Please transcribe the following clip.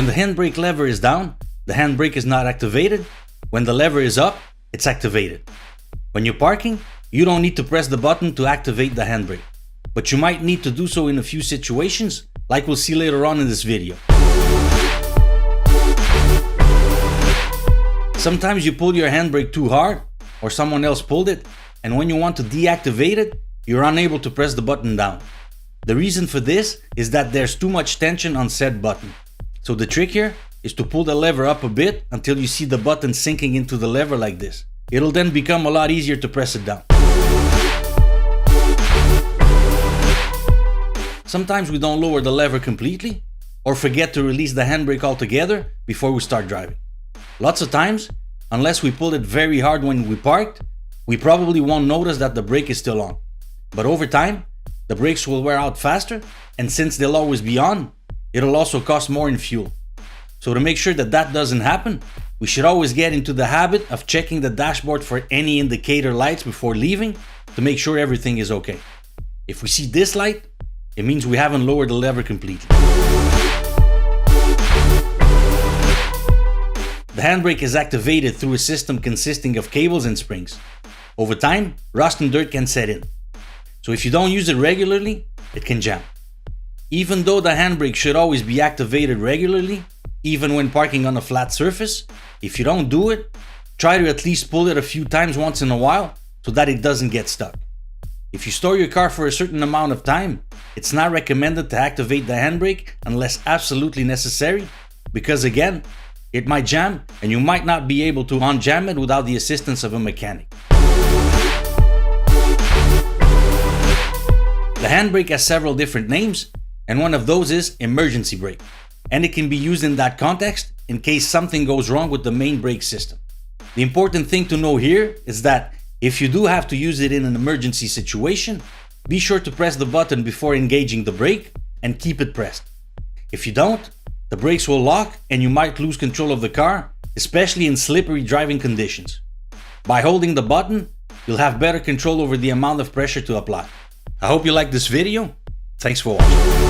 When the handbrake lever is down, the handbrake is not activated. When the lever is up, it's activated. When you're parking, you don't need to press the button to activate the handbrake, but you might need to do so in a few situations, like we'll see later on in this video. Sometimes you pull your handbrake too hard, or someone else pulled it, and when you want to deactivate it, you're unable to press the button down. The reason for this is that there's too much tension on said button. So the trick here is to pull the lever up a bit until you see the button sinking into the lever like this. It'll then become a lot easier to press it down. Sometimes we don't lower the lever completely or forget to release the handbrake altogether before we start driving. Lots of times, unless we pulled it very hard when we parked, we probably won't notice that the brake is still on. But over time, the brakes will wear out faster, and since they'll always be on, it'll also cost more in fuel. So to make sure that that doesn't happen, we should always get into the habit of checking the dashboard for any indicator lights before leaving to make sure everything is okay. If we see this light, it means we haven't lowered the lever completely. The handbrake is activated through a system consisting of cables and springs. Over time, rust and dirt can set in. So if you don't use it regularly, it can jam. Even though the handbrake should always be activated regularly, even when parking on a flat surface, if you don't do it, try to at least pull it a few times once in a while so that it doesn't get stuck. If you store your car for a certain amount of time, it's not recommended to activate the handbrake unless absolutely necessary, because again, it might jam and you might not be able to unjam it without the assistance of a mechanic. The handbrake has several different names, and one of those is emergency brake, and it can be used in that context in case something goes wrong with the main brake system. The important thing to know here is that if you do have to use it in an emergency situation, be sure to press the button before engaging the brake and keep it pressed. If you don't, the brakes will lock and you might lose control of the car, especially in slippery driving conditions. By holding the button, you'll have better control over the amount of pressure to apply. I hope you liked this video. Thanks for watching.